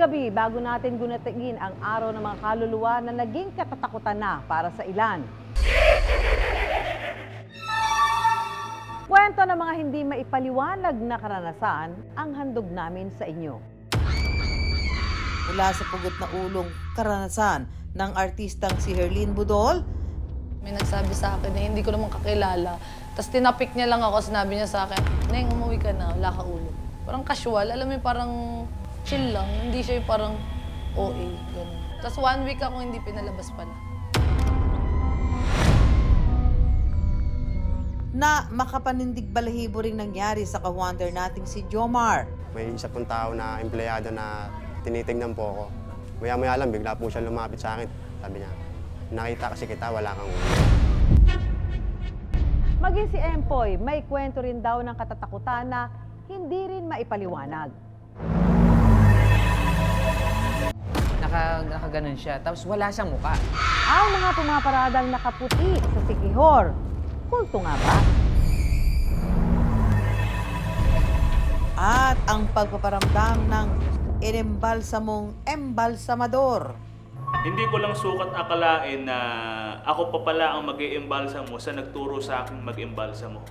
gabi bago natin gunatigin ang araw ng mga kaluluwa na naging katatakutan na para sa ilan. Kwento ng mga hindi maipaliwanag na karanasan ang handog namin sa inyo. Mula sa pugot na ulong karanasan ng artistang si Herlene Budol. May nagsabi sa akin na hindi ko naman kakilala. Tapos tinapik niya lang ako, sinabi niya sa akin, Neng, umuwi ka na, wala ka ulo. Parang casual, alam mo parang chill lang. Hindi siya yung parang OA, gano'n. Tapos 1 week ako hindi pinalabas pala. Na makapanindig balahibo ring nangyari sa ka-wonder nating si Jomar. May isa pong tao na empleyado na tinitingnan po ako. Maya-maya lang, bigla po siya lumapit sa akin. Sabi niya, nakita kasi kita, wala kang ulo. Maging si Empoy, may kwento rin daw ng katatakutan na hindi rin maipaliwanag. Nakaganon siya, tapos wala siyang muka. Ang mga pumaparadang nakaputi sa Siquijor, kulto nga ba? At ang pagpaparamdam ng inembalsamong embalsamador. Hindi ko lang sukat akalain na ako pa pala ang mag-iimbalsamo sa nagturo sa akin mag-imbalsamo.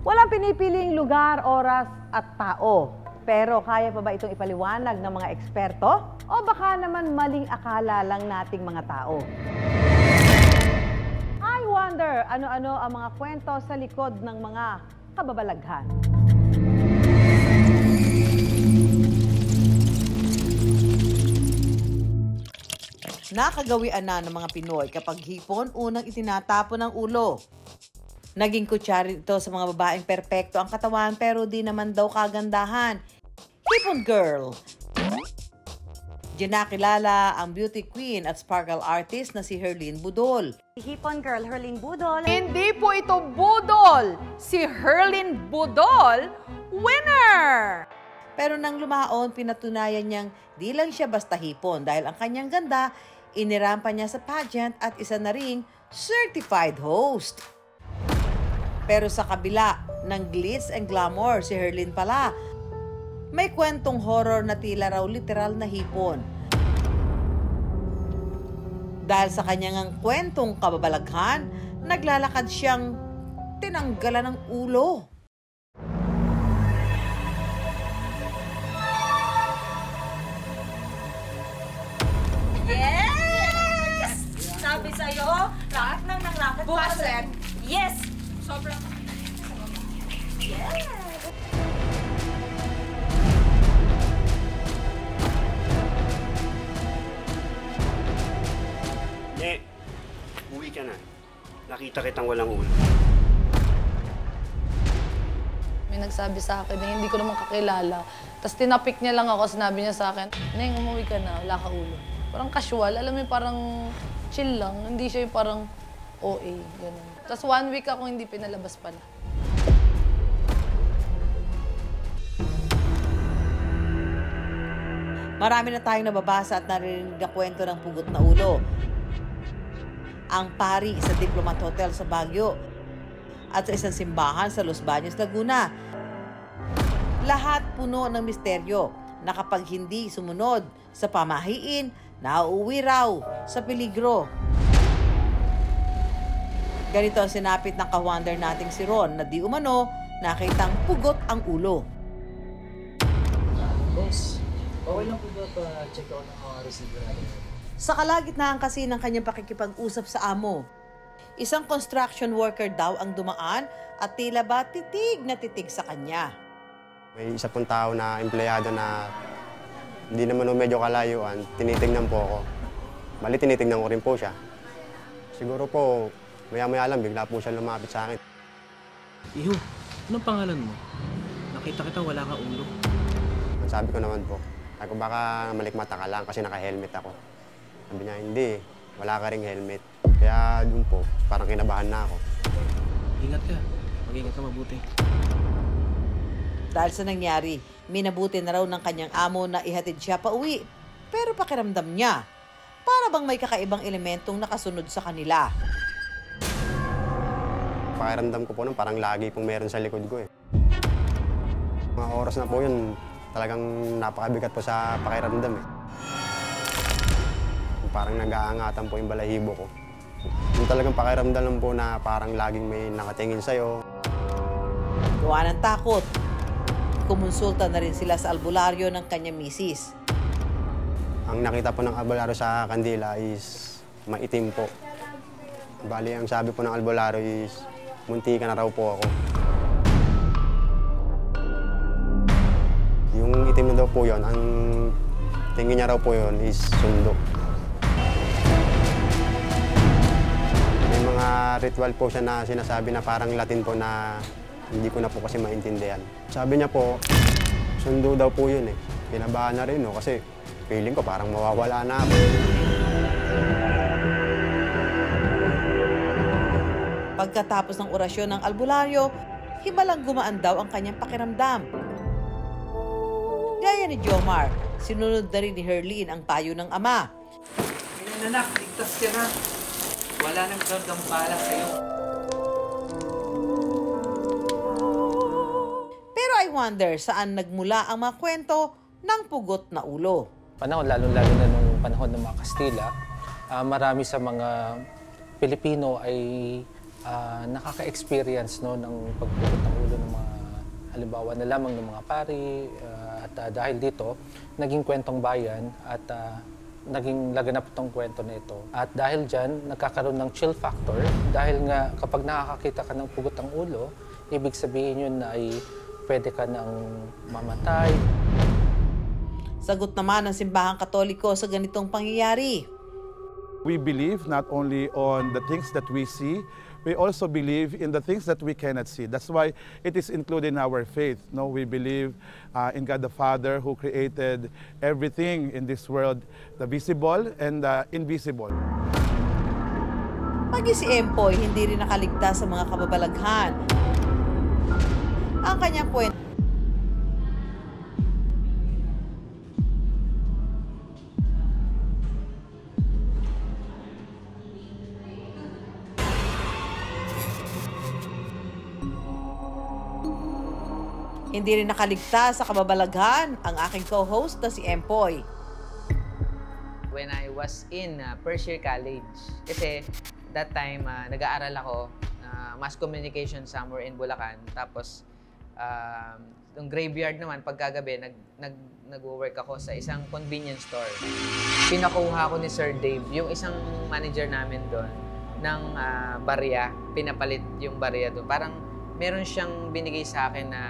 Walang pinipiling lugar, oras at tao. Pero kaya pa ba itong ipaliwanag ng mga eksperto? O baka naman maling akala lang nating mga tao? I wonder, ano-ano ang mga kwento sa likod ng mga kababalaghan. Nakagawian na ng mga Pinoy kapag hipon unang itinatapon ng ulo. Naging kutsari ito sa mga babaeng perpekto ang katawan pero di naman daw kagandahan. Hipon girl! Diyan nakilala ang beauty queen at sparkle artist na si Herlene Budol. Hipon girl, Herlene Budol. Hindi po ito budol! Si Herlene Budol, winner! Pero nang lumaon, pinatunayan niyang di lang siya basta hipon dahil ang kanyang ganda, inirampa niya sa pageant at isa na ring certified host. Pero sa kabila ng glitz and glamour, si Herlene pala, may kwentong horror na tila raw literal na hipon. Dahil sa kanyang kwentong kababalaghan, naglalakad siyang tinanggalan ng ulo. Yes! Sabi sa'yo, lahat ng lakad bukasan. Yes! Sobrang... Yes! Ne, uwi ka na. Nakita kitang walang ulo. May nagsabi sa akin na hindi ko naman kakilala. Tapos tinapik niya lang ako, sinabi niya sa akin, Neng, umuwi ka na, wala ka ulo. Parang casual, alam mo parang chill lang. Hindi siya yung parang OA, gano'n. Tapos 1 week ako hindi pinalabas pala. Marami na tayong nababasa at narinig na kwento ng pugot na ulo. Ang pari sa Diplomat Hotel sa Baguio at sa isang simbahan sa Los Baños, Laguna. Lahat puno ng misteryo na kapag hindi sumunod sa pamahiin, nauuwi raw sa peligro. Ganito ang sinapit ng ka-wonder nating si Ron na di umano nakitang pugot ang ulo. Boss, okay lang po ba pa-check out ng mga receiver natin? Sa kalagitnaan kasi ng kanyang pakikipag-usap sa amo, isang construction worker daw ang dumaan at tila ba titig na titig sa kanya. May isa pong tao na empleyado na hindi naman medyo kalayuan, tinitingnan po ako. Bali, tinitingnan ko rin po siya. Siguro po, maya-maya lang, bigla po siya lumapit sa akin. Iho, anong pangalan mo? Nakita kita, wala ka ulo. Sabi ko naman po, sabi ko baka malikmata ka lang kasi naka-helmet ako. Sabi niya, hindi, wala ka ring helmet. Kaya dun po, parang kinabahan na ako. Ingat ka, mag-ingat ka mabuti. Dahil sa nangyari, minabuti na raw ng kanyang amo na ihatid siya pa uwi. Pero pakiramdam niya, para bang may kakaibang elementong nakasunod sa kanila. Pakiramdam ko po nun, parang lagi pong meron sa likod ko eh. Mga oras na po yun, talagang napakabigat po sa pakiramdam eh. Parang nag-aangatan po yung balahibo ko. Yung talagang pakiramdam lang po na parang laging may nakatingin sa'yo. Gawa ng takot, kumonsulta na rin sila sa albularyo ng kanyang misis. Ang nakita po ng albularyo sa kandila is maitim po. Bali, ang sabi po ng albularyo is munti ka na raw po ako. Yung itim na daw po yun, ang tingin niya raw po yun is sundo. May mga ritual po siya na sinasabi na parang Latin po na hindi ko na po kasi maintindihan. Sabi niya po, sundo daw po yun eh. Kinabahan na rin no, kasi feeling ko parang mawawala na ako. Pagkatapos ng orasyon ng albularyo, himalang gumaan daw ang kanyang pakiramdam. Gaya ni Jomar, sinunod na rin ni Herlin ang payo ng ama. Ngayon anak, ligtas ka na. Wala nang gagambala sa'yo. Pero I wonder saan nagmula ang mga kwento ng pugot na ulo. Panahon, lalo-lalo na nung panahon ng mga Kastila, marami sa mga Pilipino ay nakaka-experience no, ng pagpugot ng ulo ng mga, halimbawa na lamang ng mga pari, at dahil dito, naging kwentong bayan at naging laganap itong kwento na ito. At dahil dyan, nagkakaroon ng chill factor, dahil nga kapag nakakakita ka ng pugot ng ulo, ibig sabihin yun na ay pwede ka nang mamatay. Sagot naman ng Simbahang Katoliko sa ganitong pangyayari. We believe not only on the things that we see, we also believe in the things that we cannot see. That's why it is included in our faith. No, we believe in God the Father who created everything in this world, the visible and the invisible. Pagi si Empoy, hindi rin nakaligtas sa mga kababalaghan. Ang kanyang kwento. Hindi rin nakaligtas sa kababalaghan ang aking co-host na si Empoy. When I was in first year college, kasi that time nag-aaral ako mass communication somewhere in Bulacan. Tapos yung graveyard naman pagkagabi nag-work ako sa isang convenience store. Pinakuha ko ni Sir Dave, yung isang manager namin doon, ng barya. Pinapalit yung barya doon. Parang meron siyang binigay sa akin na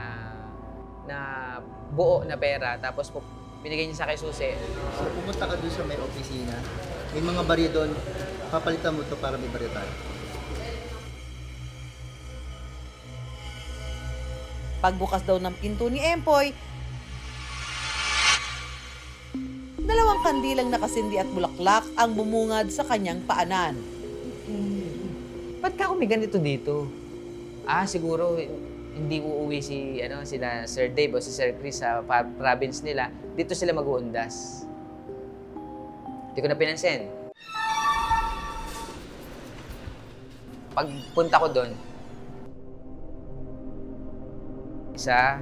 buo na pera, tapos binigay niya sa akin susi. So pumunta ka doon sa may opisina, may mga barya doon, papalitan mo to para may barya tayo. Pagbukas daw ng pinto ni Empoy, dalawang kandilang nakasindi at bulaklak ang bumungad sa kanyang paanan. Ba't ka may ganito dito? Siguro hindi uuwi sila Sir Dave o si Sir Chris sa province nila. Dito sila mag-uundas. Hindi ko na pinansin. Pagpunta ko doon, 1,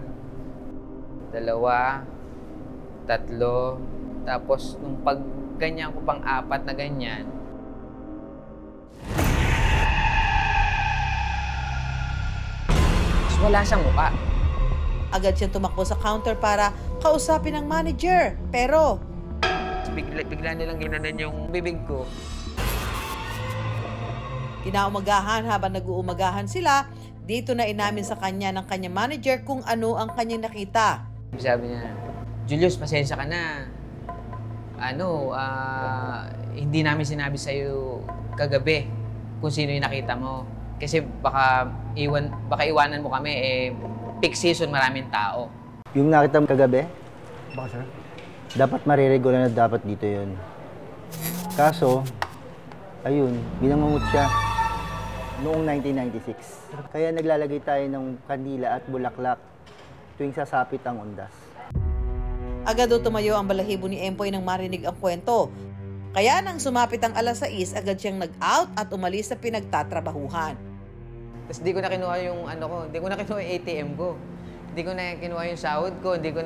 2, 3, tapos nung pagganyan ko pang 4 na ganyan, wala siyang mukha. Agad siyang tumakbo sa counter para kausapin ang manager. Pero bigla nilang ginanan yung bibig ko. Kinaumagahan habang nag-uumagahan sila, dito na inamin sa kanya ng kanyang manager kung ano ang kanyang nakita. Sabi niya, Julius, pasensya ka na. Hindi namin sinabi sa'yo kagabi kung sino yung nakita mo. Kasi baka iwanan mo kami, peak season, maraming tao. Yung nakita mo kagabi, baka sir, dapat mariregular na dapat dito yun. Kaso, ayun, binangungot siya noong 1996. Kaya naglalagay tayo ng kandila at bulaklak tuwing sasapit ang undas. Agad daw tumayo ang balahibo ni Empoy nang marinig ang kwento. Kaya nang sumapit ang 6:00, agad siyang nag-out at umalis sa pinagtatrabahuhan. Tapos di ko na kinuha yung hindi ko na kinuha yung ATM ko. Hindi ko na kinuha yung sahod ko, hindi ko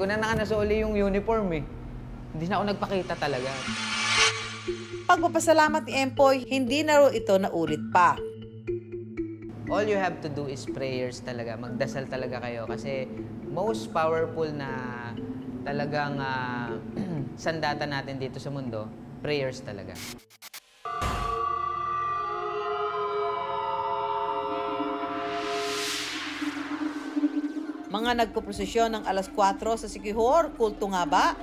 na nakanasoli yung uniform eh. Hindi na ako nagpakita talaga. Pagpapasalamat ni Empoy, hindi na raw ito naulit pa. All you have to do is prayers talaga. Magdasal talaga kayo kasi most powerful na talagang sandata natin dito sa mundo, prayers talaga. Mga nagpoprosesyon ng alas 4 sa Siquijor, kulto nga ba?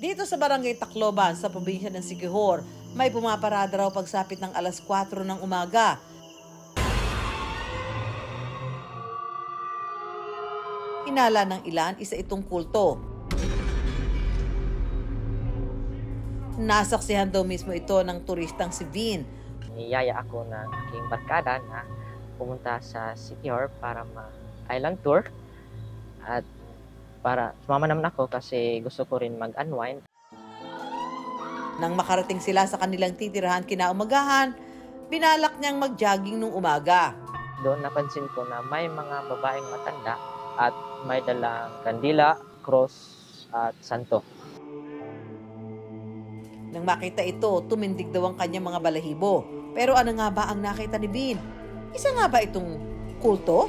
Dito sa Barangay Tacloban sa probinsya ng Siquijor, may pumaparada raw pagsapit ng alas 4 ng umaga. Hinala ng ilan, isa itong kulto. Nasaksihan daw mismo ito ng turistang si Vin. Niyaya ako ng aking barkada na pumunta sa Siquijor para ma-island tour. At para sumama naman ako kasi gusto ko rin mag-unwind. Nang makarating sila sa kanilang titirahan kinaumagahan, binalak niyang mag-jogging nung umaga. Doon napansin ko na may mga babaeng matanda at may dalang kandila, cross at santo. Nang makita ito, tumindig daw ang kanyang mga balahibo. Pero ano nga ba ang nakita ni Bin? Isa nga ba itong kulto?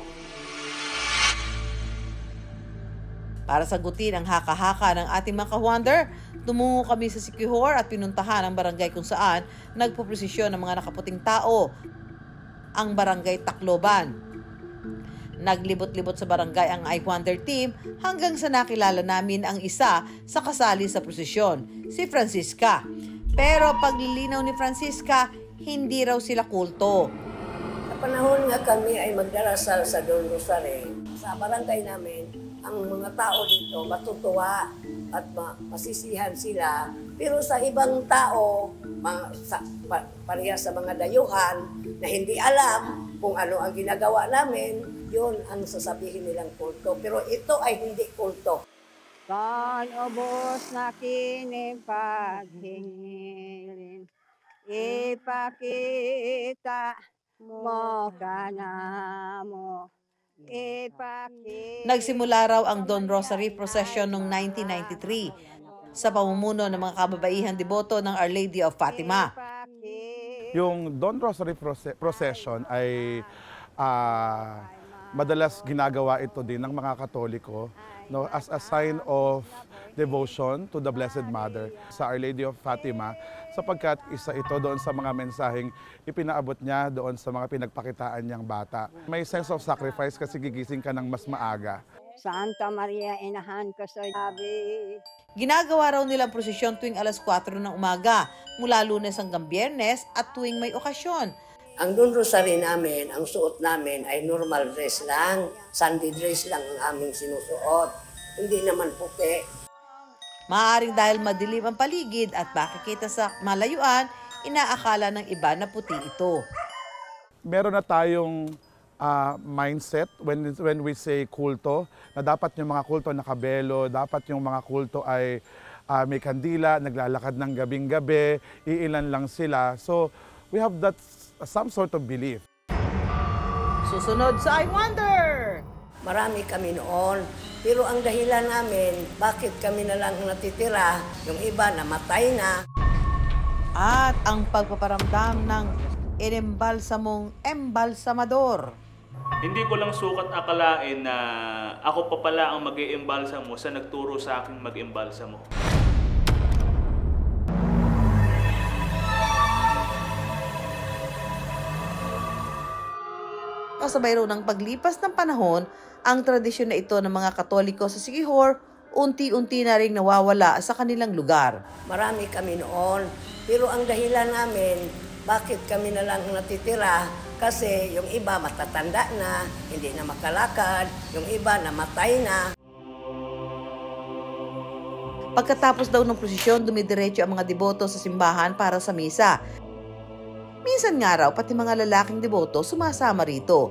Para sagutin ang haka-haka ng ating mga ka-wonder, tumungo kami sa Siquijor at pinuntahan ang barangay kung saan nagpoprosesyon ng mga nakaputing tao, ang Barangay Tacloban. Naglibot-libot sa barangay ang I-Wonder team hanggang sa nakilala namin ang isa sa kasali sa prosesyon, si Francisca. Pero paglilinaw ni Francisca, hindi raw sila kulto. Sa panahon nga kami ay magdarasal sa Don Rosario, sa barangay namin, ang mga tao dito matutuwa at masisihan sila. Pero sa ibang tao, parehas sa mga dayuhan na hindi alam kung ano ang ginagawa namin, yun ang sasabihin nilang kulto. Pero ito ay hindi kulto. Kan ubos na kinipaghingilin, ipakita mo ka na mo. Nagsimula raw ang Don Rosary Procession noong 1993 sa pamumuno ng mga kababaihang deboto ng Our Lady of Fatima. Yung Don Rosary Procession ay madalas ginagawa ito din ng mga Katoliko, no, as a sign of devotion to the Blessed Mother sa Our Lady of Fatima, sapagkat isa ito doon sa mga mensaheng ipinaabot niya doon sa mga pinagpakitaan niyang bata. May sense of sacrifice kasi gigising ka ng mas maaga. Santa Maria, inahan ka sa Abi. Ginagawa raw nilang prosesyon tuwing alas 4 ng umaga, mula Lunes hanggang Biyernes at tuwing may okasyon. Ang Don Rosario namin, ang suot namin ay normal dress lang. Sunday dress lang ang aming sinusuot. Hindi naman puti. Maaaring dahil madilim ang paligid at makikita sa malayuan, inaakala ng iba na puti ito. Meron na tayong mindset when we say kulto, na dapat yung mga kulto nakabelo, dapat yung mga kulto ay may kandila, naglalakad ng gabing-gabi, iilan lang sila. So we have that some sort of belief. Susunod sa I Wonder! Marami kami noon, pero ang dahilan namin, bakit kami na lang natitira, yung iba namatay na. At ang pagpaparamdam ng inembalsamong embalsamador. Hindi ko lang sukat akalain na ako pa pala ang mag-iembalsamo sa nagturo sa aking mag-embalsamo. Kasabay raw ng paglipas ng panahon, ang tradisyon na ito ng mga Katoliko sa Siquijor, unti-unti na rin nawawala sa kanilang lugar. Marami kami noon, pero ang dahilan namin, bakit kami na lang natitira, kasi yung iba matatanda na, hindi na makalakad, yung iba namatay na. Pagkatapos daw ng prosesyon, dumidiretso ang mga deboto sa simbahan para sa misa. Minsan nga raw, pati mga lalaking deboto sumasama rito.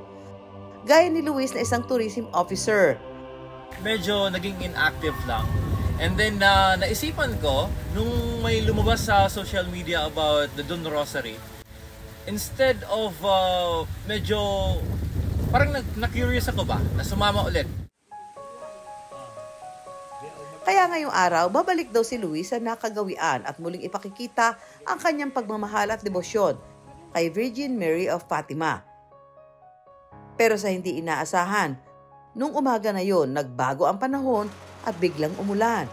Gaya ni Luis na isang tourism officer. medyo naging inactive lang. And then naisipan ko, nung may lumabas sa social media about the Dawn Rosary, instead of medyo parang na-curious ako ba na sumama ulit. Kaya ngayong araw, babalik daw si Luis sa nakagawian at muling ipakikita ang kanyang pagmamahal at debosyon kay Virgin Mary of Fatima. Pero sa hindi inaasahan, nung umaga na yon, nagbago ang panahon at biglang umulan.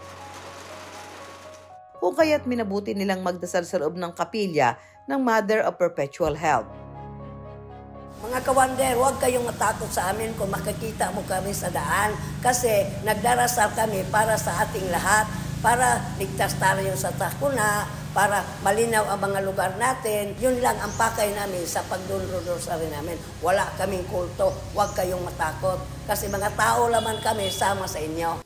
Kung kaya't minabuti nilang magdasal sa loob ng kapilya ng Mother of Perpetual Help. Mga kawander, huwag kayong matakot sa amin kung makikita mo kami sa daan kasi nagdarasal kami para sa ating lahat, para ligtas tayo sa sakuna, para malinaw ang mga lugar natin. Yun lang ang pakay namin sa pagdunro-rosary namin. Wala kaming kulto, huwag kayong matakot kasi mga tao lamang kami sama sa inyo.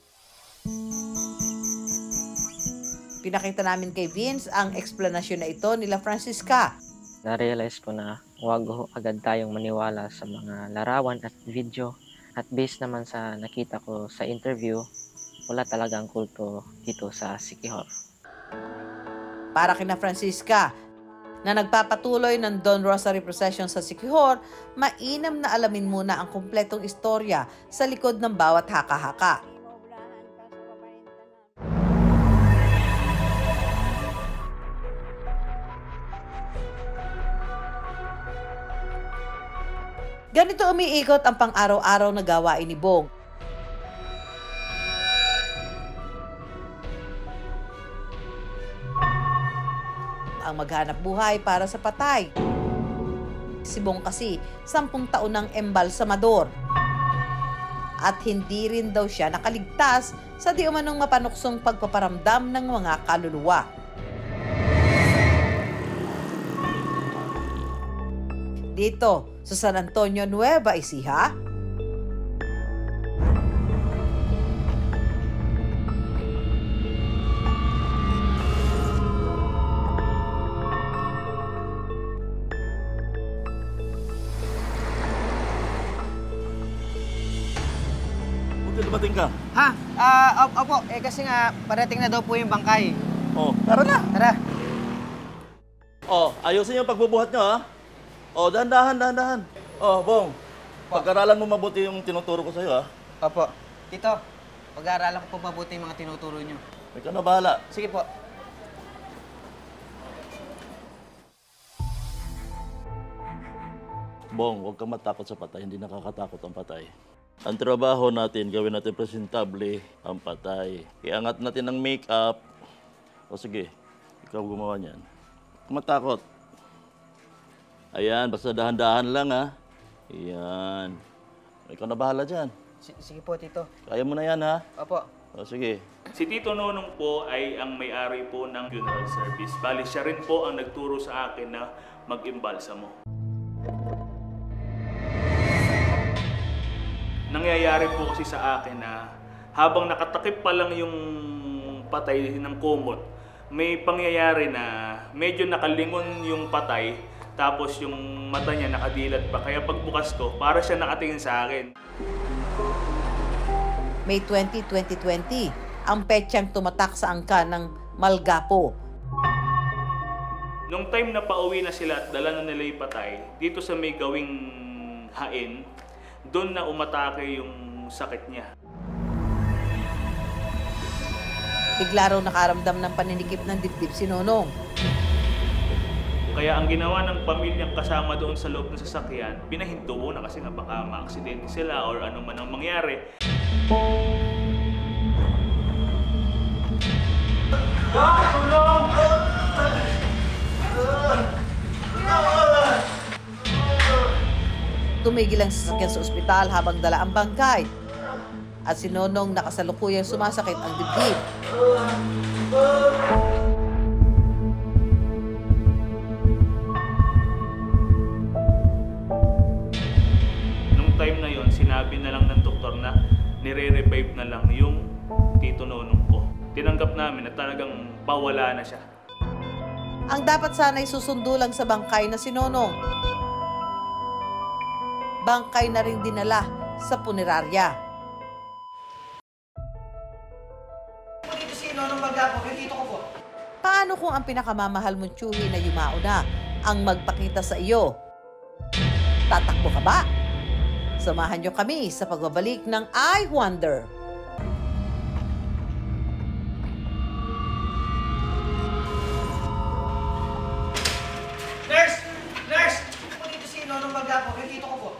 Pinakita namin kay Vince ang eksplanasyon na ito nila Francisca. Na-realize ko na huwag agad tayong maniwala sa mga larawan at video. At based naman sa nakita ko sa interview, wala talagang kulto dito sa Siquijor. Para kina Francisca, na nagpapatuloy ng Dawn Rosary Procession sa Siquijor, mainam na alamin muna ang kumpletong istorya sa likod ng bawat haka-haka. Ganito umiikot ang pang-araw-araw na gawain ni Bong. Ang maghanap buhay para sa patay. Si Bong kasi 10 taon ng embalsamador. At hindi rin daw siya nakaligtas sa di umanong mapanuksong pagpaparamdam ng mga kaluluwa. Dito sa San Antonio, Nueva Ecija, Buti dumating ka. Ha? Opo. Kasi nga, parating na daw po yung bangkay. Oh, tara na. Tara. Oh, ayusin yung pagbubuhat nyo, ha? Oh, dahan-dahan. Oh, Bong, pag-aralan mo mabuti yung tinuturo ko sa'yo, ha? Opo. Tito, pag-aaralan ko po mabuti yung mga tinuturo nyo. Ikaw na bahala. Sige po. Bong, huwag kang matakot sa patay. Hindi nakakatakot ang patay. Ang trabaho natin, gawin natin presentable ang patay. Iangat natin ang make-up. O sige, ikaw gumawa niyan. Huwag kang matakot. Ayan, basta dahan-dahan lang, ha? Ayan. Ikaw na bahala dyan. Sige po, Tito. Kaya mo na yan, ha? Opo. O sige. Si Tito Nonong po ay ang may-ari po ng funeral service. Bali, siya rin po ang nagturo sa akin na mag-imbalsamo. Nangyayari po kasi sa akin na habang nakatakip pa lang yung patay ng kumot, may pangyayari na medyo nakalingon yung patay, tapos yung mata niya nakadilat pa. Kaya pagbukas ko, para siya nakatingin sa akin. May 20, 2020, ang petsang tumatak sa angka ng Malgapo. Nung time na pauwi na sila at dala na nila yung patay, dito sa may gawing hain, doon na umatake yung sakit niya. Bigla raw nakaramdam ng paninikip ng dibdib si Nonong. Kaya ang ginawa ng pamilyang kasama doon sa loob ng sasakyan, pinahinto na kasi nga baka ma-aksidente sila or ano man ang mangyari. Tumigil ang sasakyan sa ospital habang dala ang bangkay. At si Nonong nakasalukuyang sumasakit ang dibdib. Nung time na yon, sinabi na lang ng doktor na nire-revive na lang yung Tito Nonong ko. Tinanggap namin na talagang pawala na siya. Ang dapat sana'y susundo lang sa bangkay na si Nonong. Bangkay na rin dinala sa punerarya. Nonong Maglapo, yung tito ko po. Paano kung ang pinakamamahal mong tiyuhi na yumao na ang magpakita sa iyo? Tatakbo ka ba? Samahan niyo kami sa pagbabalik ng I Wonder. Nurse! Nurse! Po dito si Nonong Maglapo, yung tito ko po.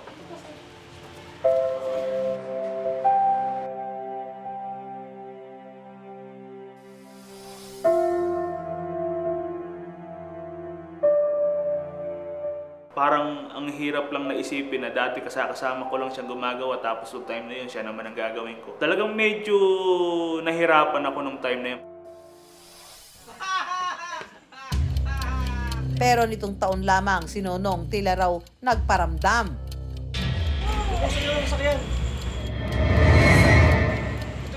Parang ang hirap lang naisipin na dati kasama ko lang siyang gumagawa tapos yung time na yun siya naman ang gagawin ko. Talagang medyo nahirapan ako nung time na yun. Pero nitong taon lamang si Nonong tila raw nagparamdam.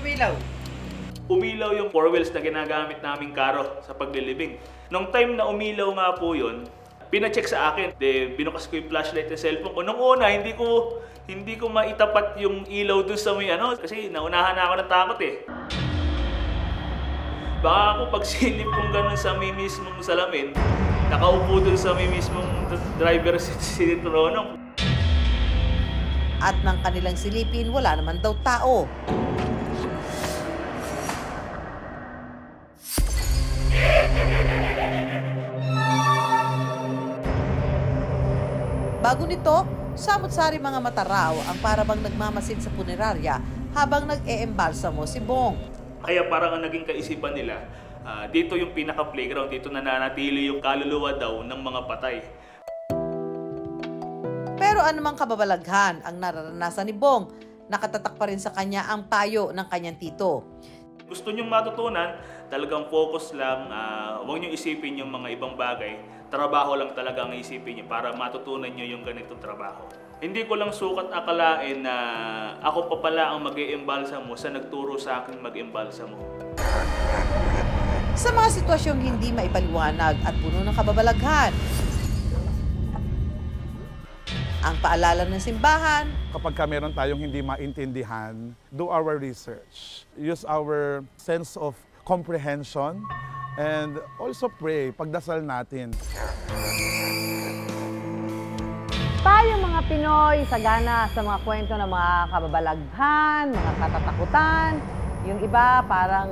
Tumilaw. Umilaw yung 4 wheels na ginagamit naming karo sa paglilibing. Nung time na umilaw nga po yun, pina-check sa akin. Binukas ko yung flashlight ng cellphone ko. Nung una, hindi ko maitapat yung ilaw dun sa may kasi naunahan na ako ng takot eh. Baka ako pag silip kong ganun sa may mismong salamin, nakaupo dun sa may mismong driver si Nonong. At nang kanilang silipin, wala naman daw tao. Bago nito, samot-sari mga mata raw ang parabang nagmamasid sa punerarya habang nag-e-embalsamo si Bong. Kaya parang ang naging kaisipan nila, dito yung pinaka-playground, dito nananatili yung kaluluwa daw ng mga patay. Pero anumang kababalaghan ang nararanasan ni Bong, nakatatak pa rin sa kanya ang payo ng kanyang tito. Gusto nyong matutunan, talagang focus lang, huwag nyo isipin yung mga ibang bagay. Trabaho lang talaga ang isipin nyo para matutunan nyo yung ganitong trabaho. Hindi ko lang sukat akalain na ako pa pala ang mag-i-embalsamo sa nagturo sa akin mag-embalsamo. Sa mga sitwasyong hindi maipaliwanag at puno ng kababalaghan, ang paalala ng simbahan, kapag meron tayong hindi maintindihan, do our research. Use our sense of comprehension and also pray, pagdasal natin. Tayong mga Pinoy, sagana sa mga kwento ng mga kababalaghan, mga katatakutan. Yung iba parang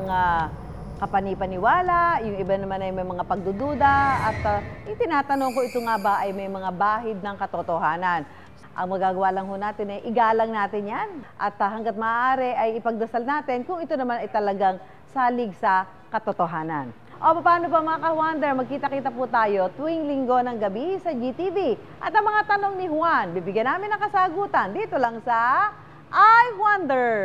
kapani-paniwala, yung iba naman ay may mga pagdududa. At itinatanong ko, ito nga ba ay may mga bahid ng katotohanan? Ang magagawa lang ho natin ay igalang natin yan. At hanggat maaari ay ipagdasal natin kung ito naman ay talagang salig sa katotohanan. O paano ba mga ka-Wonder, magkita-kita po tayo tuwing linggo ng gabi sa GTV. At ang mga tanong ni Juan, bibigyan namin ng kasagutan dito lang sa I Wonder.